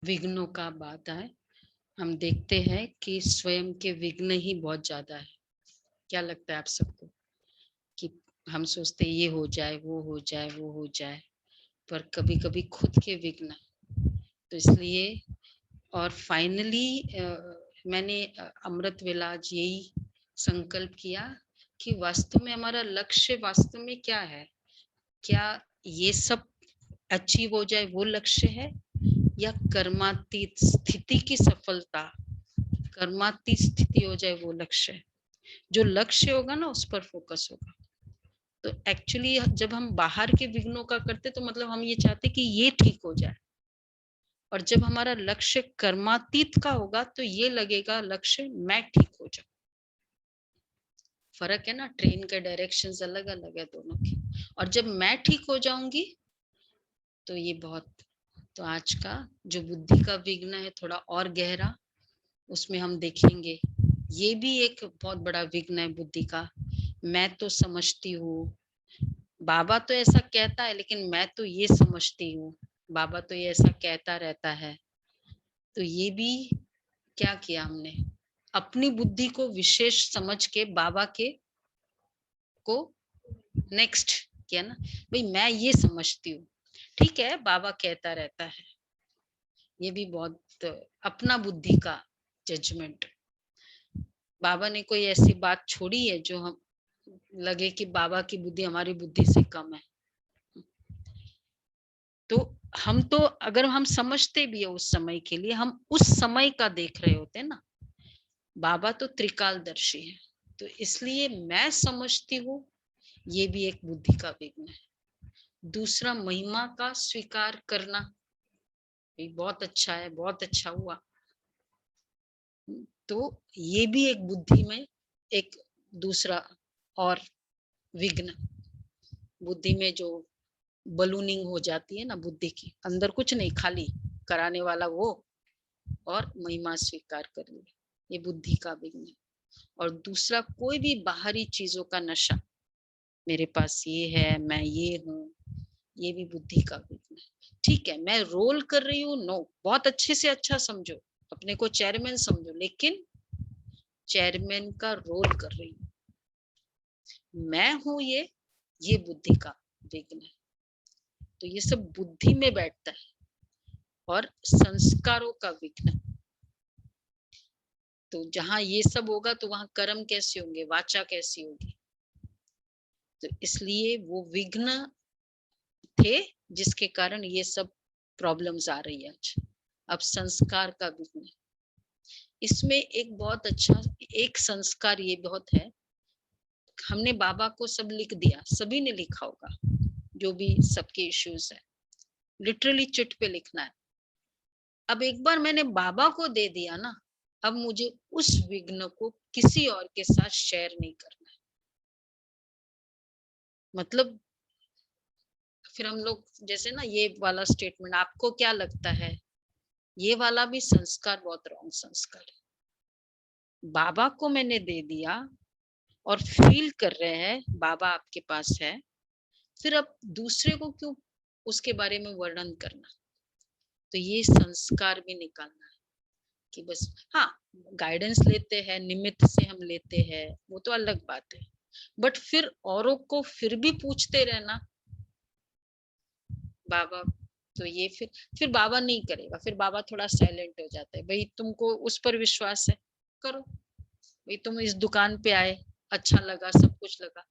विघ्नों का बात है, हम देखते हैं कि स्वयं के विघ्न ही बहुत ज्यादा है। क्या लगता है आप सबको कि हम सोचते ये हो जाए, वो हो जाए, वो हो जाए, पर कभी कभी खुद के विघ्न। तो इसलिए और फाइनली मैंने अमृत वेला आज यही संकल्प किया कि वास्तव में हमारा लक्ष्य वास्तव में क्या है। क्या ये सब अचीव हो जाए वो लक्ष्य है, या कर्मातीत स्थिति की सफलता, कर्मातीत स्थिति हो जाए वो लक्ष्य है। जो लक्ष्य होगा ना उस पर फोकस होगा। तो एक्चुअली जब हम बाहर के विघ्नों का करते तो मतलब हम ये चाहते कि ये ठीक हो जाए, और जब हमारा लक्ष्य कर्मातीत का होगा तो ये लगेगा लक्ष्य मैं ठीक हो जाऊं। फर्क है ना, ट्रेन के डायरेक्शंस अलग अलग है दोनों की। और जब मैं ठीक हो जाऊंगी तो ये बहुत। तो आज का जो बुद्धि का विघ्न है थोड़ा और गहरा, उसमें हम देखेंगे ये भी एक बहुत बड़ा विघ्न है बुद्धि का। मैं तो समझती हूँ, बाबा तो ऐसा कहता है लेकिन मैं तो ये समझती हूँ, बाबा तो ये ऐसा कहता रहता है। तो ये भी क्या किया हमने, अपनी बुद्धि को विशेष समझ के बाबा के को नेक्स्ट किया ना। भाई मैं ये समझती हूँ, ठीक है, बाबा कहता रहता है। ये भी बहुत अपना बुद्धि का जजमेंट। बाबा ने कोई ऐसी बात छोड़ी है जो हम लगे कि बाबा की बुद्धि हमारी बुद्धि से कम है। तो हम तो अगर हम समझते भी है उस समय के लिए, हम उस समय का देख रहे होते हैं ना। बाबा तो त्रिकालदर्शी है। तो इसलिए मैं समझती हूँ, ये भी एक बुद्धि का विघ्न है। दूसरा, महिमा का स्वीकार करना भी बहुत अच्छा है, बहुत अच्छा हुआ। तो ये भी एक बुद्धि में एक दूसरा और विघ्न। बुद्धि में जो बलूनिंग हो जाती है ना बुद्धि की, अंदर कुछ नहीं, खाली कराने वाला वो, और महिमा स्वीकार करनी, ये बुद्धि का विघ्न। और दूसरा, कोई भी बाहरी चीजों का नशा, मेरे पास ये है, मैं ये हूँ, ये भी बुद्धि का विघ्न है। ठीक है, मैं रोल कर रही हूँ, नो, बहुत अच्छे से अच्छा समझो, अपने को चेयरमैन समझो, लेकिन चेयरमैन का रोल कर रही हूँ, मैं हूँ ये बुद्धि का विघ्न है। तो ये सब बुद्धि में बैठता है। और संस्कारों का विघ्न, तो जहां ये सब होगा तो वहां कर्म कैसे होंगे, वाचा कैसी होगी। तो इसलिए वो विघ्न थे जिसके कारण ये सब प्रॉब्लम्स आ रही है आज। अब संस्कार का विघ्न, इसमें एक बहुत अच्छा एक संस्कार ये बहुत है, हमने बाबा को सब लिख दिया, सभी ने लिखा होगा जो भी सबके इश्यूज है, लिटरली चिट पे लिखना है। अब एक बार मैंने बाबा को दे दिया ना, अब मुझे उस विघ्न को किसी और के साथ शेयर नहीं करना है। मतलब फिर हम लोग जैसे ना ये वाला स्टेटमेंट, आपको क्या लगता है, ये वाला भी संस्कार बहुत रॉन्ग संस्कार है। बाबा को मैंने दे दिया और फील कर रहे हैं बाबा आपके पास है, फिर अब दूसरे को क्यों उसके बारे में वर्णन करना। तो ये संस्कार भी निकालना है कि बस, हाँ, गाइडेंस लेते हैं, निमित्त से हम लेते हैं, वो तो अलग बात है। बट फिर औरों को फिर भी पूछते रहना बाबा, तो ये फिर बाबा नहीं करेगा, फिर बाबा थोड़ा साइलेंट हो जाता है। भाई तुमको उस पर विश्वास है, करो। भाई तुम इस दुकान पे आए, अच्छा लगा, सब कुछ लगा,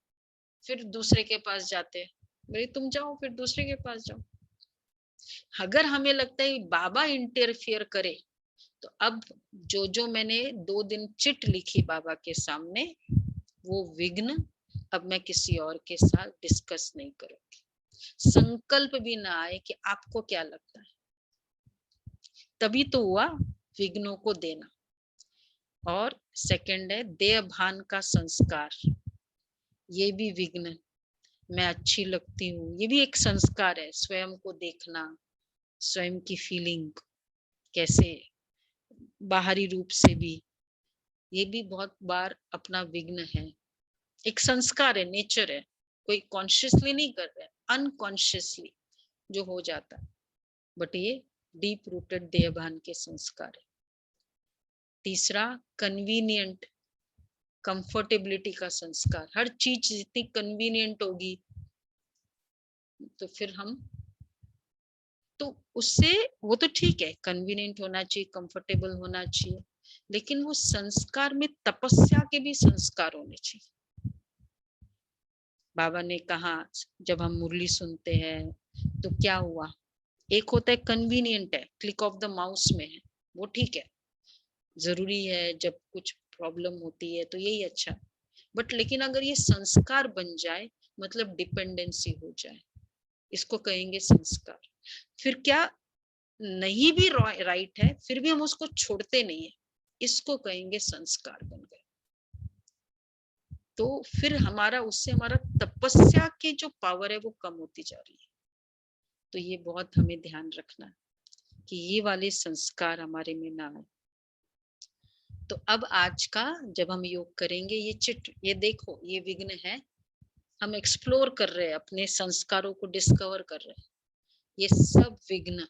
फिर दूसरे के पास जाते हैं। भाई तुम जाओ, फिर दूसरे के पास जाओ। अगर हमें लगता है बाबा इंटरफियर करे, तो अब जो जो मैंने 2 दिन चिट लिखी बाबा के सामने, वो विघ्न अब मैं किसी और के साथ डिस्कस नहीं करूंगी। संकल्प भी ना आए कि आपको क्या लगता है। तभी तो हुआ विघ्नों को देना। और सेकंड है देह भान का संस्कार, ये भी विघ्न। मैं अच्छी लगती हूँ, ये भी एक संस्कार है, स्वयं को देखना, स्वयं की फीलिंग कैसे, बाहरी रूप से भी, ये भी बहुत बार अपना विघ्न है। एक संस्कार है, नेचर है, कोई कॉन्शियसली नहीं कर रहा है, अनकॉन्शियसली जो हो जाता है। बट ये डीप रूटेड देहभान के संस्कार है। तीसरा कन्वीनियंट कंफर्टेबिलिटी का संस्कार, हर चीज जितनी कन्वीनियंट होगी तो फिर हम तो उससे, वो तो ठीक है, कन्वीनियंट होना चाहिए, कंफर्टेबल होना चाहिए, लेकिन वो संस्कार में तपस्या के भी संस्कार होने चाहिए। बाबा ने कहा जब हम मुरली सुनते हैं तो क्या हुआ, एक होता है कन्वीनियंट है, क्लिक ऑफ द माउस में है, वो ठीक है, जरूरी है, जब कुछ प्रॉब्लम होती है तो यही अच्छा, बट लेकिन अगर ये संस्कार बन जाए, मतलब डिपेंडेंसी हो जाए, इसको कहेंगे संस्कार। फिर क्या नहीं भी राइट है, फिर भी हम उसको छोड़ते नहीं है, इसको कहेंगे संस्कार बन गए। तो फिर हमारा उससे हमारा तपस्या की जो पावर है वो कम होती जा रही है। तो ये बहुत हमें ध्यान रखना है कि ये वाले संस्कार हमारे में ना आए। तो अब आज का जब हम योग करेंगे, ये देखो, ये विघ्न है, हम एक्सप्लोर कर रहे हैं, अपने संस्कारों को डिस्कवर कर रहे हैं। ये सब विघ्न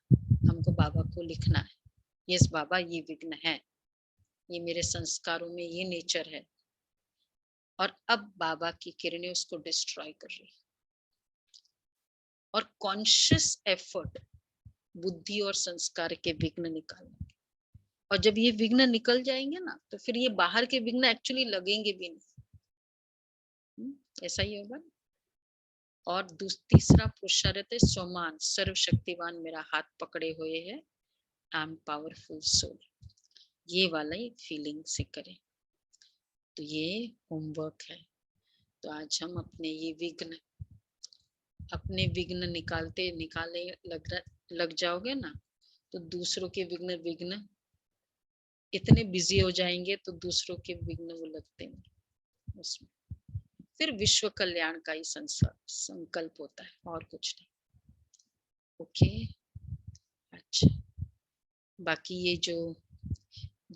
हमको बाबा को लिखना है, यस बाबा ये विघ्न है, ये मेरे संस्कारों में ये नेचर है, और अब बाबा की किरणें उसको डिस्ट्रॉय कर रही है। और कॉन्शियस एफर्ट बुद्धि और संस्कार के विघ्न निकालना, और जब ये विघ्न निकल जाएंगे ना, तो फिर ये बाहर के विघ्न एक्चुअली लगेंगे भी नहीं। ऐसा ही होगा। और तीसरा पुरुषार्थ है स्वमान, सर्वशक्तिवान मेरा हाथ पकड़े हुए है, आई एम पावरफुल सोल, ये वाला ही फीलिंग से करें। तो ये होमवर्क है। तो आज हम अपने ये विघ्न, अपने विघ्न निकाले लग जाओगे ना, तो दूसरों के विघ्न इतने बिजी हो जाएंगे, तो दूसरों के विघ्न वो लगते हैं उसमें। फिर विश्व कल्याण का ही संकल्प होता है, और कुछ नहीं। ओके, अच्छा, बाकी ये जो